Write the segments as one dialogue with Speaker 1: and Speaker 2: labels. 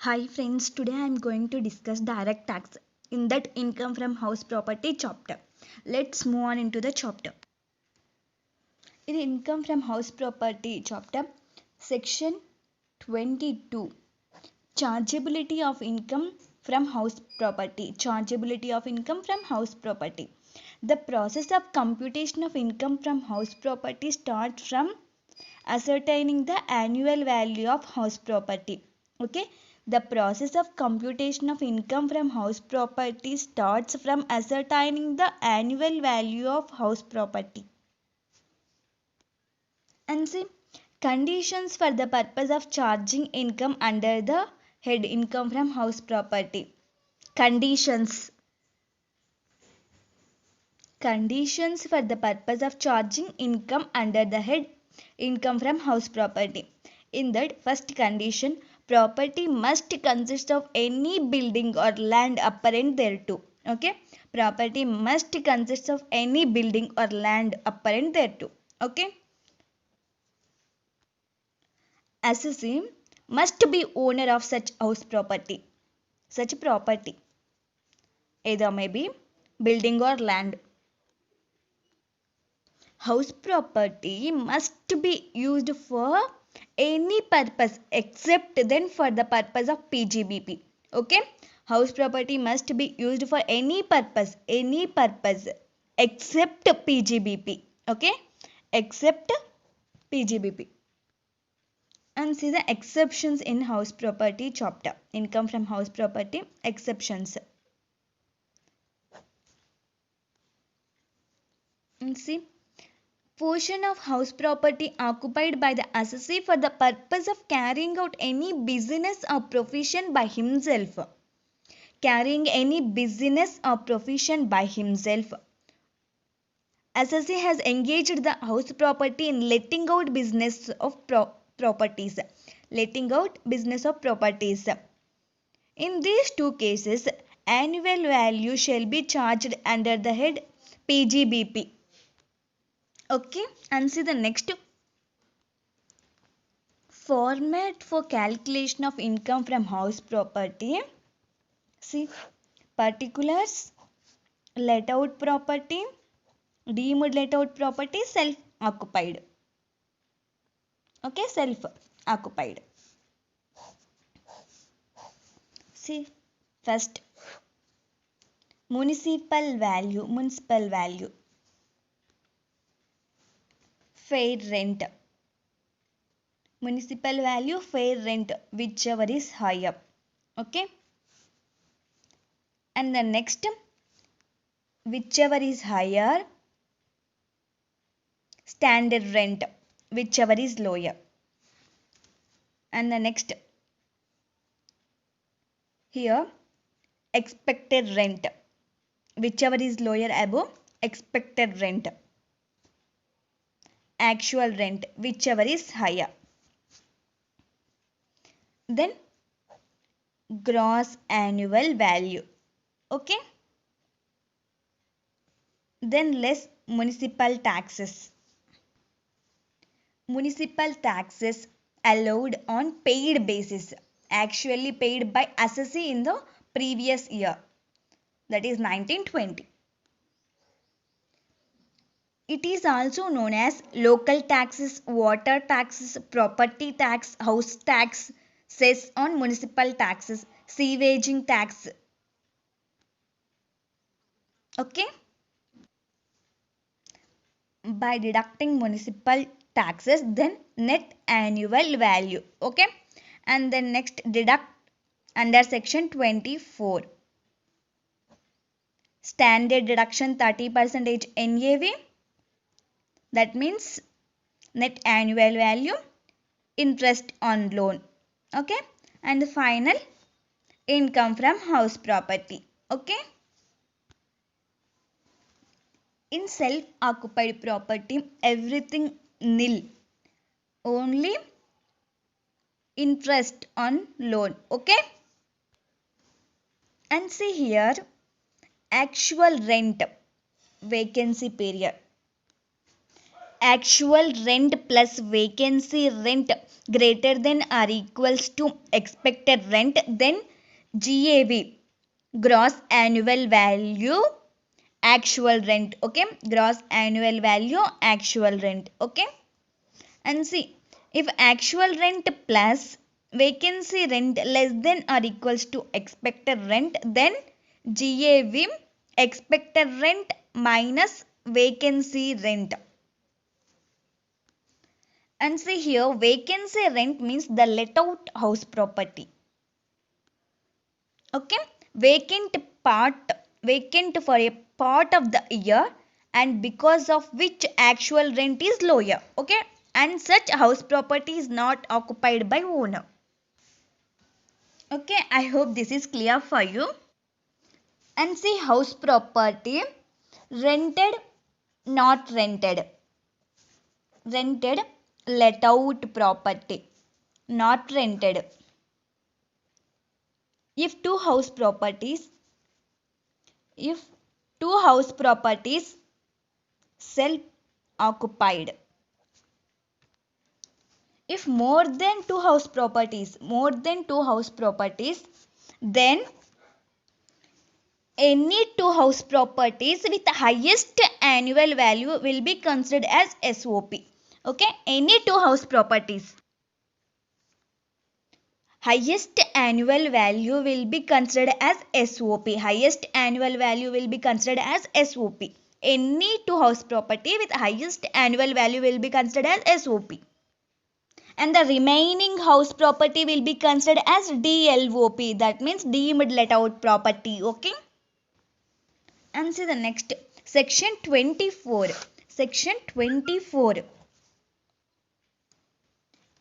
Speaker 1: Hi friends, today I am going to discuss direct tax in that income from house property chapter. Let's move on into the chapter. In income from house property chapter, section 22, chargeability of income from house property. Chargeability of income from house property. The process of computation of income from house property starts from ascertaining the annual value of house property. Okay, the process of computation of income from house property starts from ascertaining the annual value of house property. And see, conditions for the purpose of charging income under the head income from house property. Conditions for the purpose of charging income under the head income from house property. In that first condition, property must consist of any building or land apparent thereto. Okay, property must consist of any building or land apparent thereto. Okay, assessee must be owner of such house property. Such property either may be building or land. House property must be used for any purpose except then for the purpose of PGBP. Okay, house property must be used for any purpose except PGBP. Okay, except PGBP. And see the exceptions in house property chapter. Income from house property exceptions. And see, portion of house property occupied by the assessee for the purpose of carrying out any business or profession by himself. Carrying any business or profession by himself. Assessee has engaged the house property in letting out business of properties. Letting out business of properties. In these two cases, annual value shall be charged under the head PGBP. Okay, and see the next format for calculation of income from house property. See, particulars, let out property, deemed let out property, self occupied. Okay, self occupied. See, first municipal value, fair rent. Municipal value, fair rent, whichever is higher. Okay, and the next, whichever is higher, standard rent, whichever is lower. And the next, here, expected rent, whichever is lower above, expected rent. Actual rent, whichever is higher. Then gross annual value. Okay, then less municipal taxes. Municipal taxes allowed on paid basis, actually paid by assessee in the previous year, that is 1920. It is also known as local taxes, water taxes, property tax, house tax, cess on municipal taxes, sewaging tax. Okay, by deducting municipal taxes, then net annual value. Okay, and then next, deduct under section 24, standard deduction 30% NAV, that means net annual value, interest on loan. Okay, and the final, income from house property. Okay, in self occupied property, everything nil, only interest on loan. Okay, and see here, actual rent, vacancy period. actual rent plus vacancy rent greater than or equals to expected rent, then GAV, gross annual value actual rent. Okay, gross annual value actual rent. Okay, and see, if actual rent plus vacancy rent less than or equals to expected rent, then GAV, expected rent minus vacancy rent. And see here, vacancy rent means the let out house property. Okay, vacant for a part of the year, and because of which actual rent is lower. Okay, and such house property is not occupied by owner. Okay, I hope this is clear for you. And see, house property rented, not rented. Rented, let out property, not rented. If two house properties self occupied, if more than two house properties, then any two house properties with highest annual value will be considered as SOP. Okay, any two house properties, highest annual value will be considered as SOP. Highest annual value will be considered as SOP. Any two house property with highest annual value will be considered as SOP. And the remaining house property will be considered as DLOP. That means deemed let out property. Okay. And see the next, section 24. Section 24.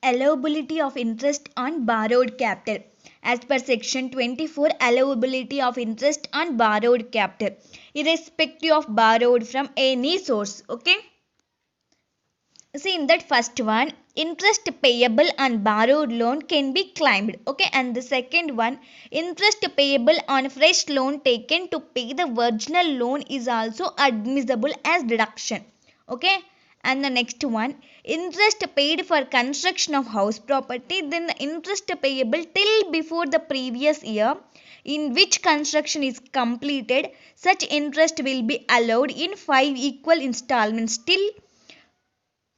Speaker 1: Allowability of interest on borrowed capital. As per section 24, allowability of interest on borrowed capital, irrespective of borrowed from any source. Okay. See, in that first one, interest payable on borrowed loan can be claimed. Okay, and the second one, interest payable on fresh loan taken to pay the original loan is also admissible as deduction. Okay, and the next one, interest paid for construction of house property, then the interest payable till before the previous year in which construction is completed, such interest will be allowed in 5 equal installments till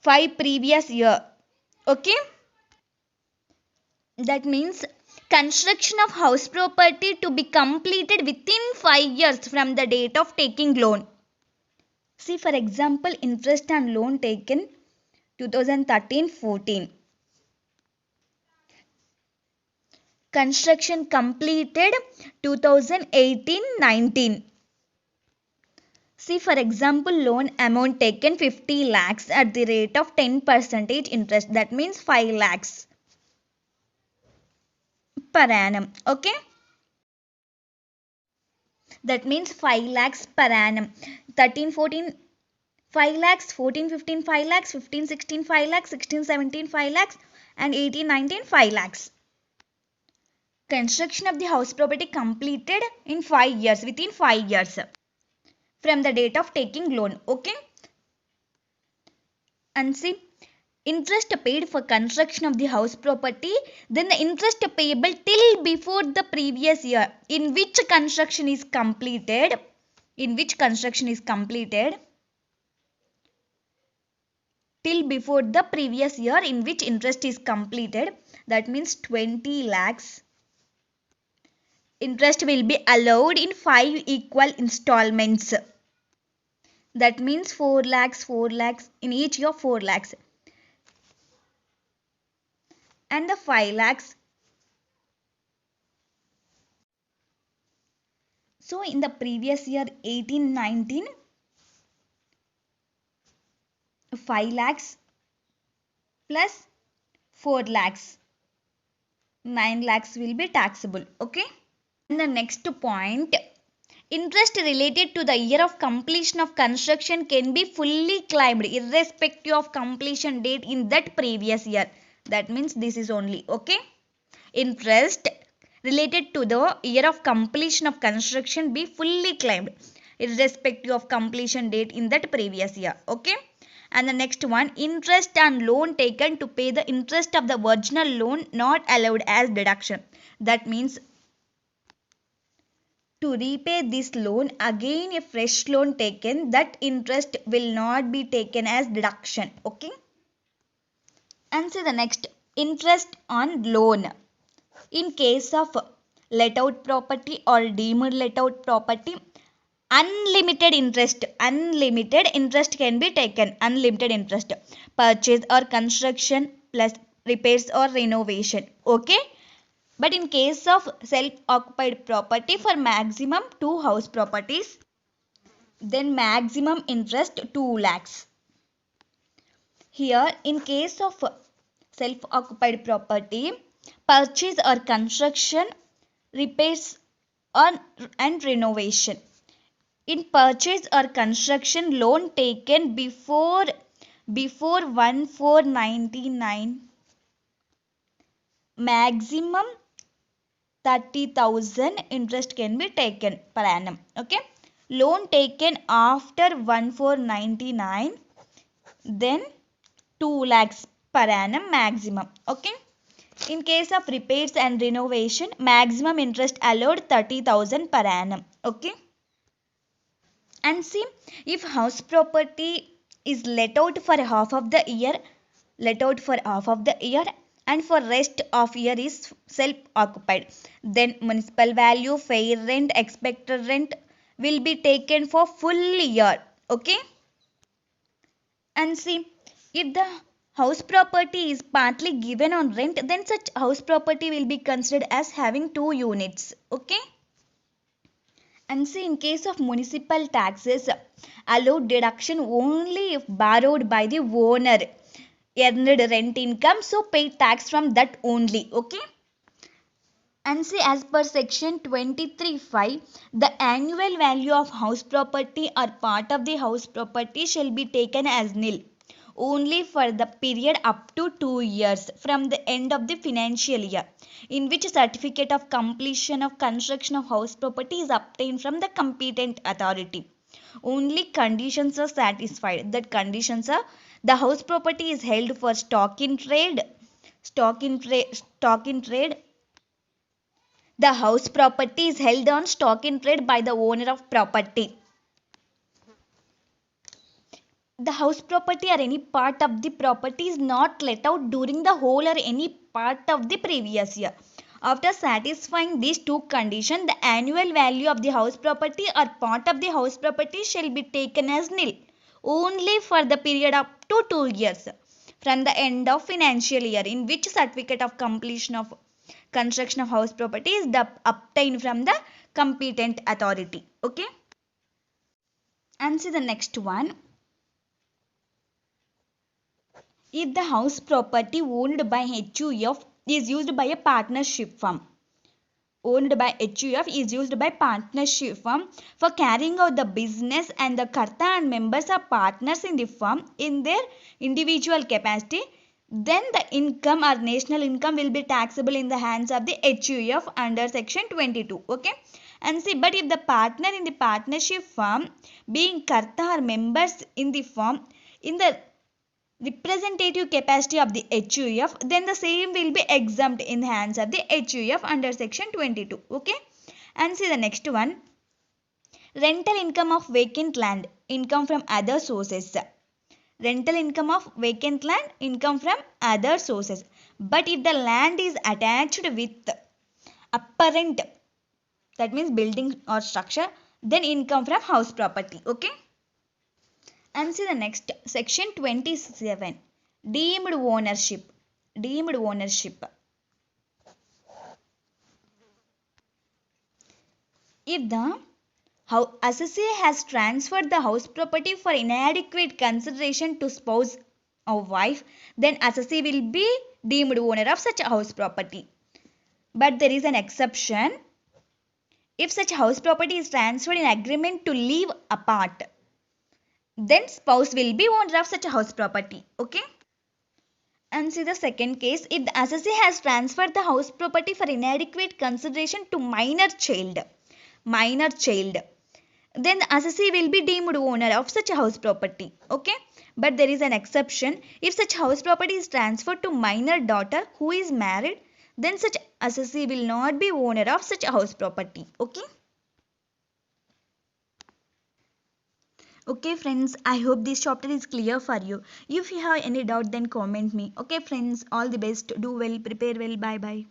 Speaker 1: 5 previous year. Okay, that means construction of house property to be completed within 5 years from the date of taking loan. See, for example, interest on loan taken 2013-14, construction completed 2018-19. See, for example, loan amount taken 50 lakhs at the rate of 10% interest, that means 5 lakhs per annum. Okay, that means 5 lakhs per annum. 13-14 5 lakhs, 14-15 5 lakhs, 15-16 5 lakhs, 16-17 5 lakhs, and 18-19 5 lakhs. Construction of the house property completed in 5 years, within 5 years from the date of taking loan. Okay, and see, interest paid for construction of the house property, then the interest payable till before the previous year in which construction is completed, till before the previous year in which interest is completed, that means 20 lakhs. Interest will be allowed in 5 equal installments. That means 4 lakhs, 4 lakhs, in each year 4 lakhs. And the 5 lakhs. So in the previous year 18-19, 5 lakhs plus 4 lakhs, 9 lakhs will be taxable. Okay. And the next point, interest related to the year of completion of construction can be fully claimed irrespective of completion date in that previous year. That means this is only. Okay. Interest related to the year of completion of construction be fully claimed irrespective of completion date in that previous year. Okay. And the next one, interest on loan taken to pay the interest of the original loan not allowed as deduction. That means to repay this loan, again a fresh loan taken, that interest will not be taken as deduction. Okay. And see the next, interest on loan. In case of let out property or deemed let out property, unlimited interest can be taken. Unlimited interest, purchase or construction plus repairs or renovation. Okay. But in case of self-occupied property, for maximum 2 house properties, then maximum interest 2 lakhs. Here, in case of self-occupied property, purchase or construction, repairs and renovation. In purchase or construction, loan taken before 1499, maximum 30,000 interest can be taken per annum. Okay. Loan taken after 1499, then 2 lakhs per annum maximum. Okay. In case of repairs and renovation, maximum interest allowed 30,000 per annum. Okay. And see, if house property is let out for half of the year, and for rest of year is self occupied, then municipal value, fair rent, expected rent will be taken for full year. Okay. And see, if the house property is partly given on rent, then such house property will be considered as having 2 units. Okay. And see, in case of municipal taxes, allowed deduction only if borrowed by the owner, earned rent income, so pay tax from that only. Okay. And see, as per section 23(5), the annual value of house property or part of the house property shall be taken as nil only for the period up to 2 years from the end of the financial year in which certificate of completion of construction of house property is obtained from the competent authority. Only conditions are satisfied. That conditions are, the house property is held for stock in trade. The house property is held on stock in trade by the owner of property. The house property or any part of the property is not let out during the whole or any part of the previous year. After satisfying these 2 conditions, the annual value of the house property or part of the house property shall be taken as nil only for the period up to 2 years from the end of financial year in which certificate of completion of construction of house property is obtained from the competent authority. Okay. And see the next one. If the house property owned by HUF is used by a partnership firm, for carrying out the business and the karta and members are partners in the firm in their individual capacity, then the income or national income will be taxable in the hands of the HUF under section 22. Okay. And see, but if the partner in the partnership firm being karta or members in the firm in the representative capacity of the HUF, then the same will be exempt in the hands of the HUF under section 22. Okay. And see the next one, rental income of vacant land, income from other sources. Rental income of vacant land, income from other sources. But if the land is attached with apparent, that means building or structure, then income from house property. Okay. And see the next, section 27, deemed ownership. If the assessee has transferred the house property for inadequate consideration to spouse or wife, then assessee will be deemed owner of such house property. But there is an exception. If such house property is transferred in agreement to live apart, then spouse will be owner of such a house property. Okay. And see the second case, if the assessee has transferred the house property for inadequate consideration to minor child, then the assessee will be deemed owner of such a house property. Okay, but there is an exception. If such house property is transferred to minor daughter who is married, then such assessee will not be owner of such a house property. Okay. Okay friends, I hope this chapter is clear for you. If you have any doubt, then comment me. Okay friends, all the best. Do well, prepare well. Bye bye.